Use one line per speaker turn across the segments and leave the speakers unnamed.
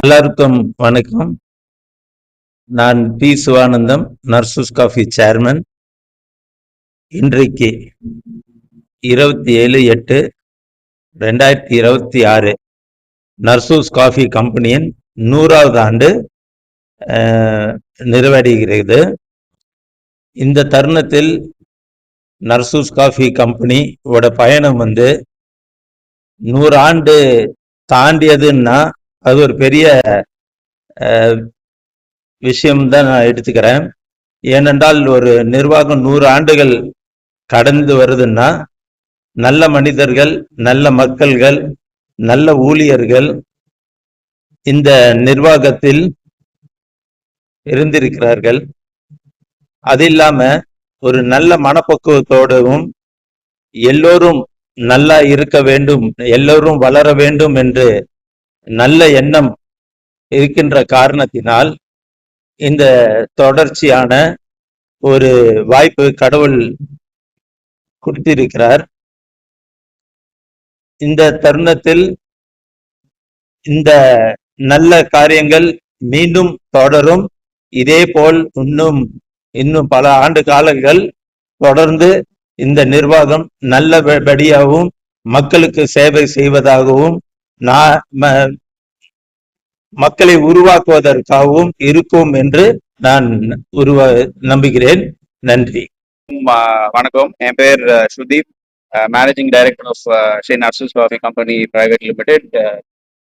எல்லாருக்கும் வணக்கம். நான் P Sivanandam, Nurses Coffee chairman. இன்றைக்கு 27/8/2026 நர்சஸ் காஃபி கம்பெனியின் 100வது ஆண்டு நிறைவடைகிறது. இந்த தருணத்தில் நர்சஸ் காஃபி கம்பெனியோட பயணம் 100 ஆண்டு தாண்டியதுன்னா அது ஒரு பெரிய விஷயம்தான் நான் எடுத்துக்கிறேன். ஏனென்றால் ஒரு நிர்வாகம் 100 ஆண்டுகள் கடந்து வருதுன்னா நல்ல மனிதர்கள், நல்ல மக்கள்கள், நல்ல ஊழியர்கள் இந்த நிர்வாகத்தில் இருந்திருக்கிறார்கள். அது இல்லாம ஒரு நல்ல மனப்பக்குவத்தோடவும் எல்லோரும் நல்லா இருக்க வேண்டும், எல்லோரும் வளர வேண்டும் என்று நல்ல எண்ணம் இருக்கின்ற காரணத்தினால் இந்த தொடர்ச்சியான ஒரு வாய்ப்பு கடவுள் கொடுத்திருக்கிறார். இந்த தருணத்தில் இந்த நல்ல காரியங்கள் மீண்டும் தொடரும். இதே போல் இன்னும் பல ஆண்டு காலங்கள் தொடர்ந்து இந்த நிர்வாகம் நல்லபடியாகவும் மக்களுக்கு சேவை செய்வதாகவும் மக்களை உருவாக்குவதற்காகவும் இருக்கும் என்று நான் நம்புகிறேன். நன்றி.
வணக்கம். என் பேர் Sudeep, managing director of Sri nurses coffee company private Limited.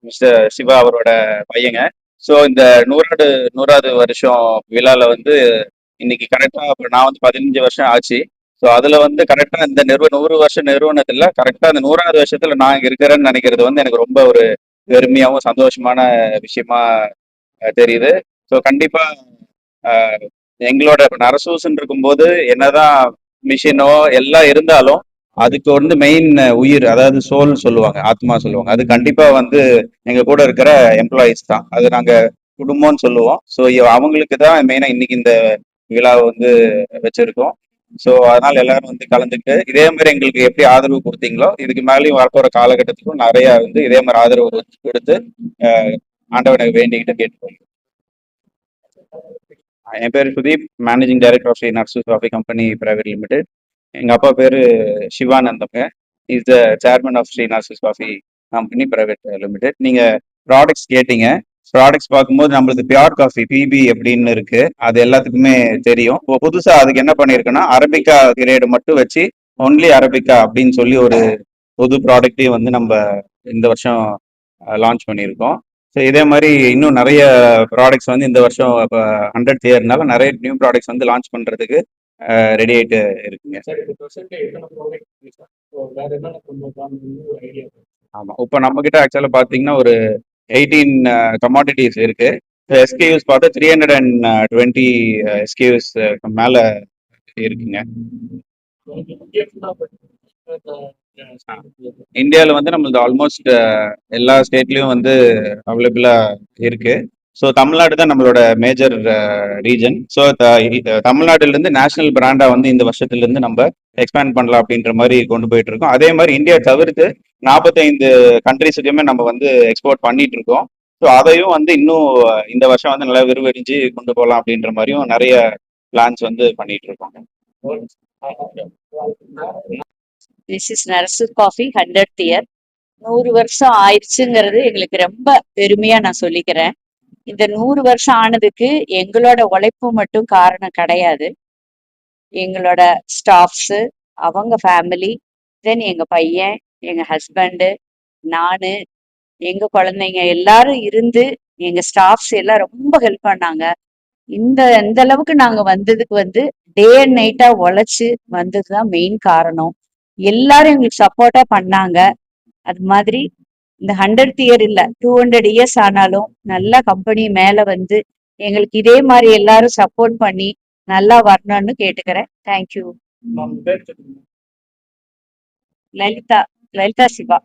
Mister Siva அவரோட பையங்க. ஸோ இந்த 100வது வருஷம் விழால இன்னைக்கு கரெக்டா நான் 15 வருஷம் ஆச்சு. ஸோ அதுல கரெக்டா இந்த 100 வருஷம் நிறுவனத்துல கரெக்டா அந்த 100வது வருஷத்துல நான் இங்க இருக்கிறேன்னு நினைக்கிறது எனக்கு ரொம்ப ஒரு பெருமையாகவும் சந்தோஷமான விஷயமா தெரியுது. ஸோ கண்டிப்பா எங்களோட நரசூஸ்ன்னு இருக்கும்போது என்னதான் மிஷினோ எல்லாம் இருந்தாலும் அதுக்கு மெயின் உயிர், அதாவது சோல் சொல்லுவாங்க, ஆத்மா சொல்லுவாங்க. அது கண்டிப்பா எங்க கூட இருக்கிற எம்ப்ளாயிஸ் தான். அது நாங்க குடும்பம்னு சொல்லுவோம். ஸோ அவங்களுக்கு தான் மெயினா இன்னைக்கு இந்த விழாவை வச்சிருக்கோம். ஸோ அதனால எல்லாரும் கலந்துக்கிட்டு இதே மாதிரி எங்களுக்கு எப்படி ஆதரவு கொடுத்தீங்களோ இதுக்கு மேலேயும் வரப்போற காலகட்டத்துக்கும் நிறைய இதே மாதிரி ஆதரவு கொடுத்து ஆண்டவனை வேண்டிக்கிட்டு கேட்டுக்கோங்க. என் பேர் Sudeep, managing director of Sri nurses coffee company private limited. எங்க அப்பா பேரு சிவானந்தம்ங்க. Is the chairman of Sri nurses coffee company private limited. நீங்க ப்ராடக்ட்ஸ் கேட்டீங்க. ப்ராடக்ட்ஸ் பார்க்கும்போது நம்மளுக்கு பியூர் காஃபி பிபி அப்படின்னு இருக்கு, அது எல்லாத்துக்குமே தெரியும். இப்போ புதுசா அதுக்கு என்ன பண்ணிருக்குன்னா அரபிக்கா கிரேடு மட்டும் வச்சு ஒன்லி அரபிக்கா அப்படின்னு சொல்லி ஒரு புது ப்ராடக்டையும் நம்ம இந்த வருஷம் லான்ச் பண்ணியிருக்கோம். ஸோ இதே மாதிரி இன்னும் நிறைய ப்ராடக்ட்ஸ் இந்த வருஷம் இப்போ 100th இயர்னால நிறைய நியூ ப்ராடக்ட்ஸ் லான்ச் பண்றதுக்கு ரெடி ஆயிட்டு இருக்குங்க. ஆமா, இப்போ நம்ம கிட்ட ஆக்சுவலா பாத்தீங்கன்னா ஒரு 18 கமாடிட்டிஸ் இருக்கு. எஸ்கேயூஸ் பார்த்தா 320 எஸ்கேயூஸ் மேல இருக்குங்க. இந்தியாவில் நம்மளுக்கு ஆல்மோஸ்ட் எல்லா ஸ்டேட்லயும் அவைலபிளா இருக்கு. ஸோ தமிழ்நாடு தான் நம்மளோட மேஜர் ரீஜன். ஸோ தமிழ்நாடுல இருந்து நேஷனல் பிராண்டா இந்த வருஷத்துல இருந்து நம்ம எக்ஸ்பேண்ட் பண்ணலாம் அப்படின்ற மாதிரி கொண்டு போயிட்டு இருக்கோம். அதே மாதிரி இந்தியா தவிர்த்து 45 கண்ட்ரிஸுக்குமே நம்ம எக்ஸ்போர்ட் பண்ணிட்டு இருக்கோம். ஸோ அதையும் இன்னும் இந்த வருஷம் நல்லா விரிவடைஞ்சு கொண்டு போகலாம் அப்படின்ற மாதிரியும் நிறைய பிளான்ஸ் பண்ணிட்டு இருக்கோம்.
This is nurses coffee 100th year. 100 வருஷம் ஆயிடுச்சுங்கிறது எங்களுக்கு ரொம்ப பெருமையா நான் சொல்லிக்கிறேன். இந்த 100 வருஷம் ஆனதுக்கு எங்களோட உழைப்பு மட்டும் காரணம் கிடையாது. எங்களோட ஸ்டாஃப்ஸு, அவங்க ஃபேமிலி, தென் எங்க பையன், எங்க ஹஸ்பண்டு, நானு, எங்க குழந்தைங்க எல்லாரும் இருந்து எங்க ஸ்டாஃப்ஸ் எல்லாம் ரொம்ப ஹெல்ப் பண்ணாங்க. இந்த அளவுக்கு நாங்க வந்ததுக்கு டே அண்ட் நைட்டா உழைச்சு வந்ததுதான் மெயின் காரணம். எல்லாரும் எங்களுக்கு சப்போர்ட்டா பண்ணாங்க. அது மாதிரி இந்த 100th இயர் இல்ல 200 இயர்ஸ் ஆனாலும் நல்ல கம்பெனி மேல எங்களுக்கு இதே மாதிரி எல்லாரும் சப்போர்ட் பண்ணி நல்லா வரணும்னு கேட்டுக்கிறேன். தேங்க்யூ. லலிதா சிவா,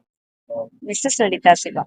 மிஸ்ஸஸ் லலிதா சிவா.